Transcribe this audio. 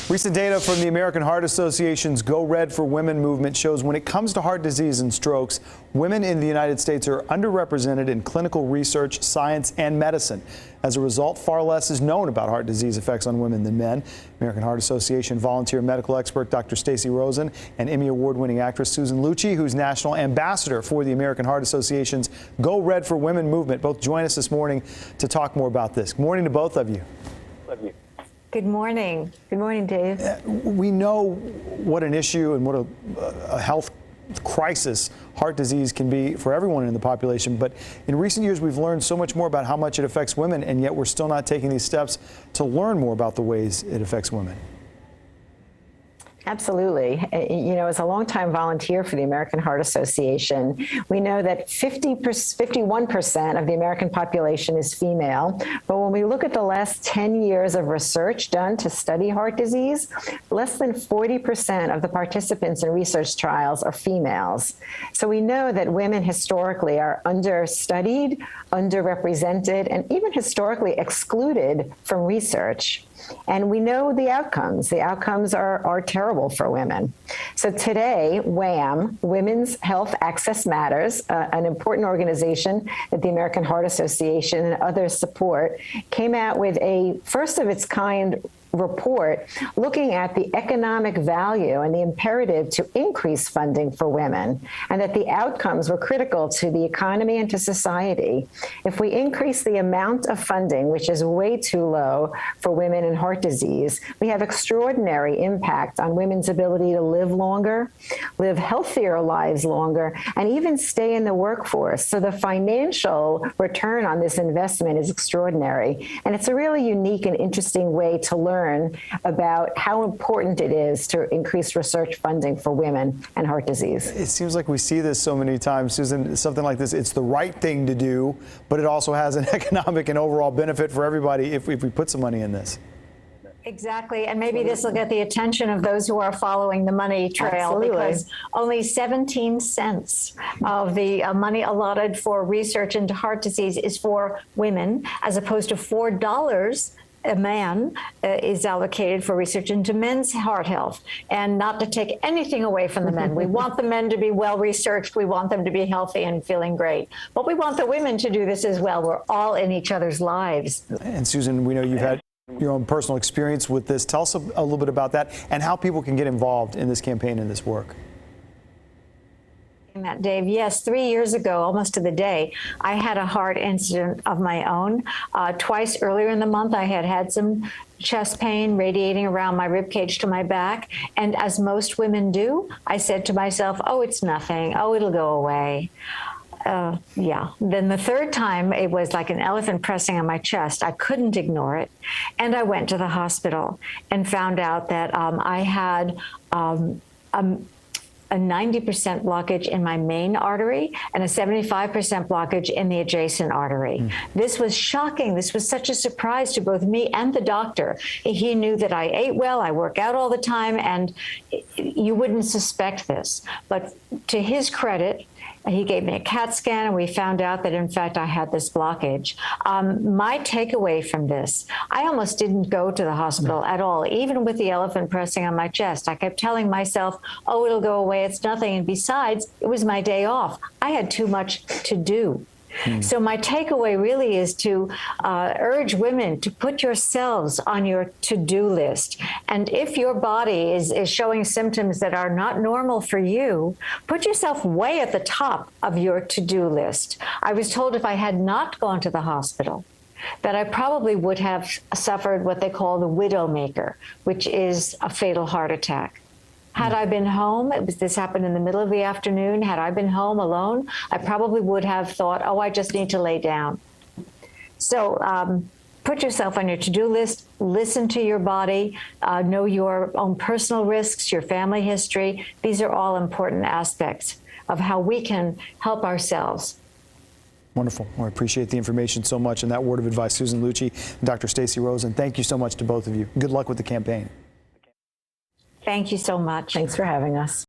Recent data from the American Heart Association's Go Red for Women movement shows when it comes to heart disease and strokes, women in the United States are underrepresented in clinical research, science, and medicine. As a result, far less is known about heart disease effects on women than men. American Heart Association volunteer medical expert Dr. Stacey Rosen and Emmy award-winning actress Susan Lucci, who's national ambassador for the American Heart Association's Go Red for Women movement, both join us this morning to talk more about this. Good morning to both of you. Love you. Good morning. Good morning, Dave. We know what an issue and what a health crisis heart disease can be for everyone in the population, but in recent years we've learned so much more about how much it affects women, and yet we're still not taking these steps to learn more about the ways it affects women. Absolutely. You know, as a longtime volunteer for the American Heart Association, we know that 51% of the American population is female. But when we look at the last 10 years of research done to study heart disease, less than 40% of the participants in research trials are females. So we know that women historically are understudied, underrepresented, and even historically excluded from research. And we know the outcomes. The outcomes are terrible for women. So today, WHAM, Women's Health Access Matters, an important organization that the American Heart Association and others support, came out with a first of its kind report looking at the economic value and the imperative to increase funding for women, and that the outcomes were critical to the economy and to society. If we increase the amount of funding, which is way too low for women in heart disease, we have extraordinary impact on women's ability to live longer, live healthier lives longer, and even stay in the workforce. So the financial return on this investment is extraordinary. And it's a really unique and interesting way to learn about how important it is to increase research funding for women and heart disease. It seems like we see this so many times, Susan, something like this. It's the right thing to do, but it also has an economic and overall benefit for everybody if we put some money in this. Exactly, and maybe this will get the attention of those who are following the money trail. Absolutely. Because only 17 cents of the money allotted for research into heart disease is for women, as opposed to $4 a man is allocated for research into men's heart health. And not to take anything away from the men. We want the men to be well researched. We want them to be healthy and feeling great. But we want the women to do this as well. We're all in each other's lives. And Susan, we know you've had your own personal experience with this. Tell us a little bit about that and how people can get involved in this campaign and this work. That, Dave, yes, 3 years ago, almost to the day, I had a heart incident of my own. Twice earlier in the month, I had had some chest pain radiating around my rib cage to my back. And as most women do, I said to myself, oh, it's nothing. Oh, it'll go away. Yeah. Then the third time, it was like an elephant pressing on my chest. I couldn't ignore it. And I went to the hospital and found out that I had a 90% blockage in my main artery and a 75% blockage in the adjacent artery. This was shocking. This was such a surprise to both me and the doctor. He knew that I ate well, I work out all the time, and you wouldn't suspect this. But to his credit, he gave me a CAT scan, and we found out that, in fact, I had this blockage. My takeaway from this, I almost didn't go to the hospital at all, even with the elephant pressing on my chest. I kept telling myself, oh, it'll go away, it's nothing. And besides, it was my day off. I had too much to do. So my takeaway really is to urge women to put yourselves on your to-do list. And if your body is showing symptoms that are not normal for you, put yourself way at the top of your to-do list. I was told if I had not gone to the hospital, that I probably would have suffered what they call the widowmaker, which is a fatal heart attack. Had I been home, this happened in the middle of the afternoon, had I been home alone, I probably would have thought, oh, I just need to lay down. So put yourself on your to-do list, listen to your body, know your own personal risks, your family history. These are all important aspects of how we can help ourselves. Wonderful. Well, I appreciate the information so much and that word of advice. Susan Lucci and Dr. Stacey Rosen, thank you so much to both of you. Good luck with the campaign. Thank you so much. Thanks for having us.